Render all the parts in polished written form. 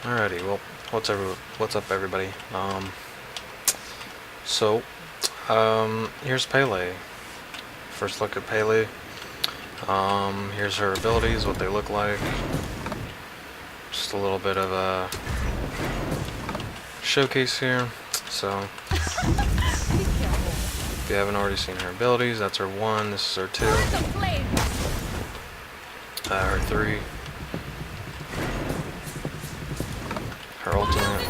Alrighty, well, what's up, everybody? So, here's Pele. First look at Pele. Here's her abilities, what they look like. Just a little bit of a showcase here. So, if you haven't already seen her abilities, that's her 1, this is her 2. Her 3. Her ultimate.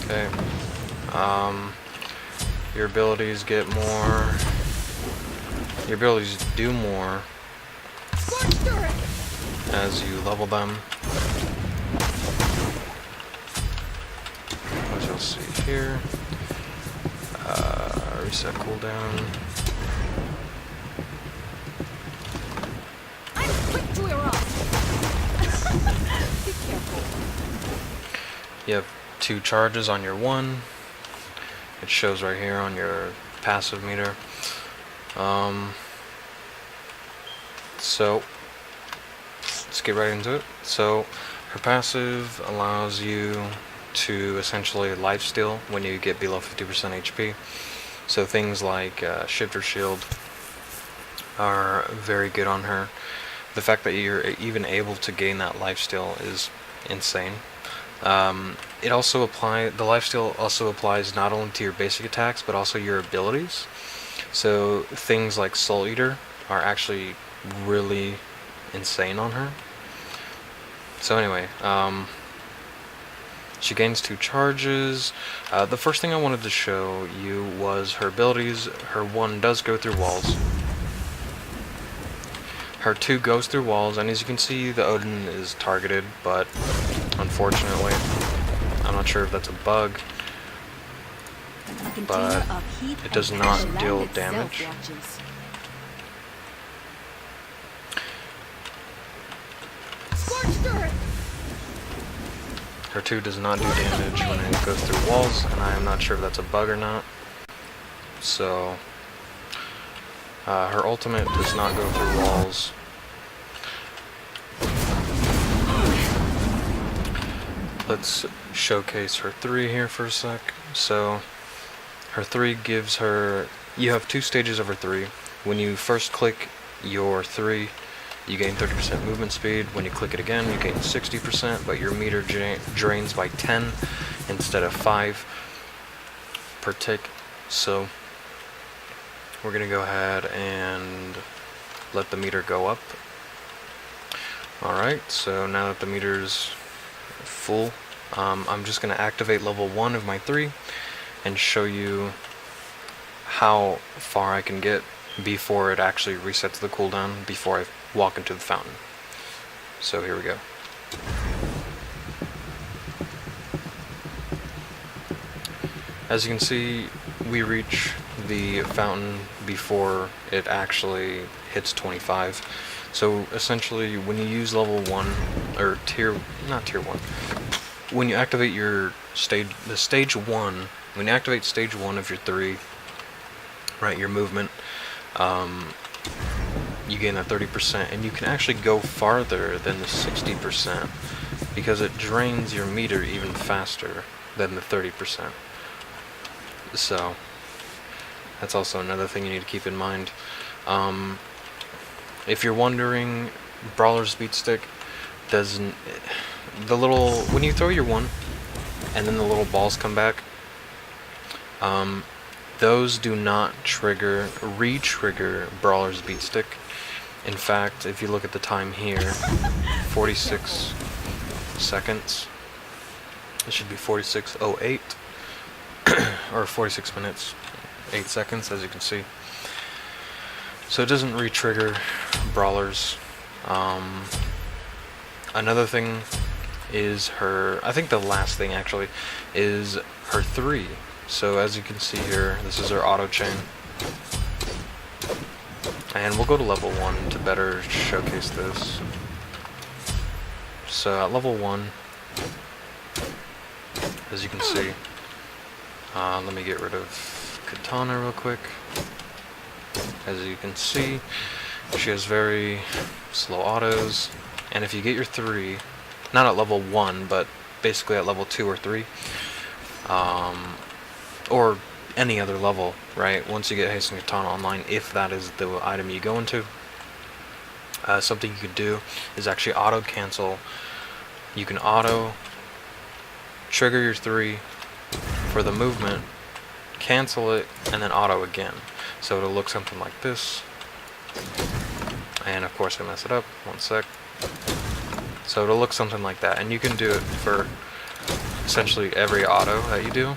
Okay. Your abilities get more. Your abilities do more as you level them. As you'll see here. Reset cooldown. You have 2 charges on your 1. It shows right here on your passive meter. So let's get right into it. So her passive allows you to essentially lifesteal when you get below 50% HP. So things like Shifter Shield are very good on her. The fact that you're even able to gain that lifesteal is insane. The lifesteal also applies not only to your basic attacks, but also your abilities. So things like Soul Eater are actually really insane on her. So anyway, she gains 2 charges. The first thing I wanted to show you was her abilities. Her 1 does go through walls. Her 2 goes through walls, and as you can see, the Odin is targeted, but unfortunately, I'm not sure if that's a bug, but it does not deal damage. Her 2 does not do damage when it goes through walls, and I am not sure if that's a bug or not. So, her ultimate does not go through walls. Let's showcase her 3 here for a sec. So, her 3 gives her... You have 2 stages of her 3. When you first click your 3, you gain 30% movement speed. When you click it again, you gain 60%, but your meter drains by 10 instead of 5 per tick. So, we're going to go ahead and let the meter go up. Alright, so now that the meter's full, I'm just going to activate level 1 of my 3 and show you how far I can get before it actually resets the cooldown, before I walk into the fountain. So here we go. As you can see, we reach the fountain before it actually hits 25. So essentially, when you use level 1, or not tier 1, when you activate your stage 1, when you activate stage 1 of your 3, right, your movement, you gain that 30%, and you can actually go farther than the 60% because it drains your meter even faster than the 30%. So that's also another thing you need to keep in mind. If you're wondering, Brawler's Beat Stick doesn't... when you throw your 1 and then the little balls come back, those do not re-trigger Brawler's Beat Stick. In fact, if you look at the time here, 46 seconds. It should be 46:08 or 46 minutes 8 seconds, as you can see. So it doesn't re-trigger brawlers. Another thing is I think the last thing actually is her 3. So as you can see here, this is her auto chain. And we'll go to level 1 to better showcase this. So at level 1, as you can see, let me get rid of Katana real quick. As you can see, She has very slow autos, and if you get your 3, not at level 1, but basically at level 2 or 3, or any other level, right? Once you get Hasten Katana online, if that is the item you go into, something you could do is actually auto cancel. You can auto trigger your 3 for the movement, cancel it, and then auto again. So it'll look something like this. And of course I mess it up, 1 sec. So it'll look something like that, and you can do it for essentially every auto that you do.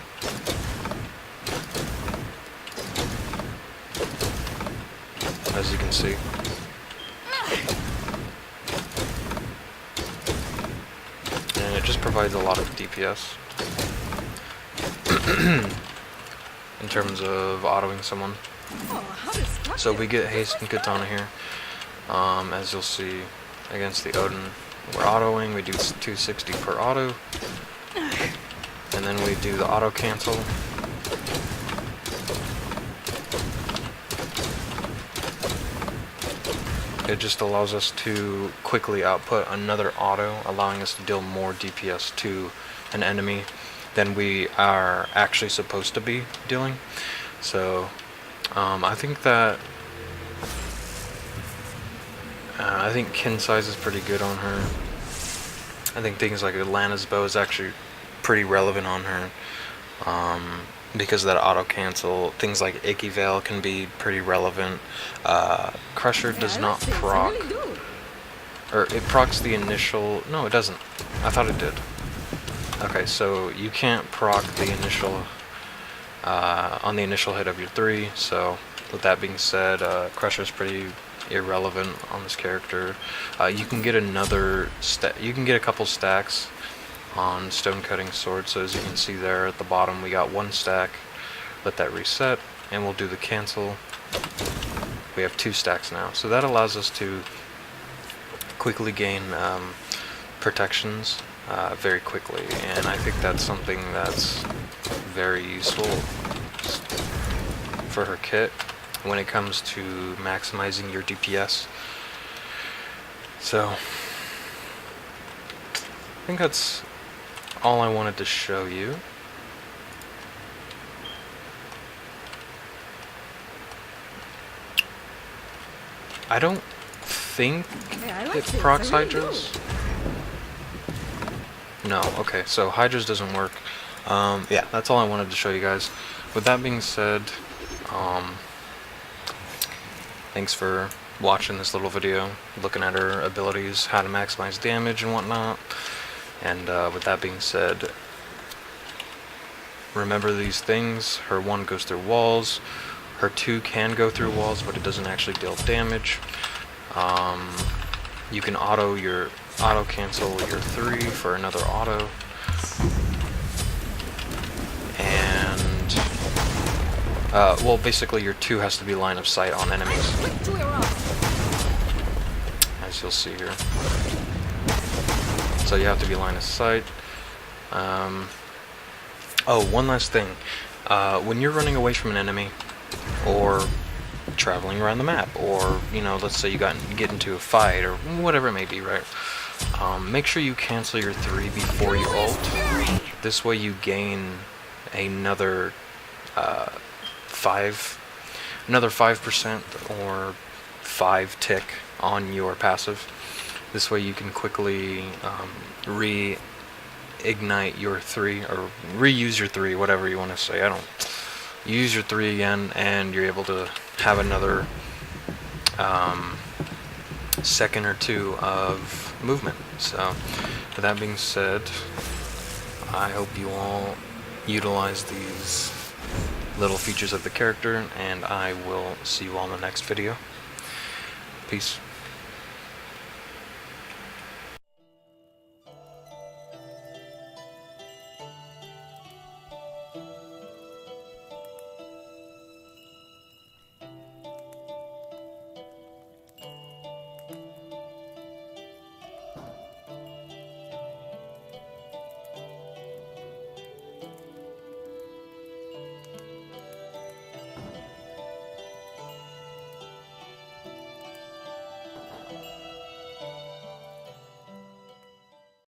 As you can see. And it just provides a lot of DPS. In terms of autoing someone. So we get Hasten Katana here. As you'll see against the Odin, we're autoing, we do 260 per auto. And then we do the auto cancel. It just allows us to quickly output another auto, allowing us to deal more DPS to an enemy than we are actually supposed to be dealing. So I think that I think kin size is pretty good on her. I think things like Atlanta's bow is actually pretty relevant on her. Because of that auto cancel, things like Icky Veil can be pretty relevant. Crusher does not proc, or it procs the initial. No, it doesn't. I thought it did. Okay, so you can't proc the initial on the initial hit of your 3. So with that being said, Crusher is pretty irrelevant on this character. You can get another you can get a couple stacks on Stone Cutting Sword. So as you can see there at the bottom, we got 1 stack. Let that reset, and we'll do the cancel. We have 2 stacks now, so that allows us to quickly gain protections very quickly, and I think that's something that's very useful for her kit when it comes to maximizing your DPS. So I think that's all I wanted to show you. I don't think it procs Hydras. No, okay, so Hydras doesn't work. Yeah, that's all I wanted to show you guys. With that being said, thanks for watching this little video, looking at her abilities, how to maximize damage and whatnot. And with that being said, remember these things. Her 1 goes through walls. Her 2 can go through walls, but it doesn't actually deal damage. You can auto cancel your 3 for another auto. And well, basically your 2 has to be line of sight on enemies, as you'll see here. So you have to be line of sight. Oh, one last thing. When you're running away from an enemy, or traveling around the map, or, you know, let's say you get into a fight, or whatever it may be, right? Make sure you cancel your 3 before you ult. This way you gain another 5% or 5 tick on your passive. This way you can quickly reignite your 3, or reuse your 3, whatever you want to say. Use your 3 again, and you're able to have another second or 2 of movement. So with that being said, I hope you all utilize these little features of the character, and I will see you all in the next video. Peace.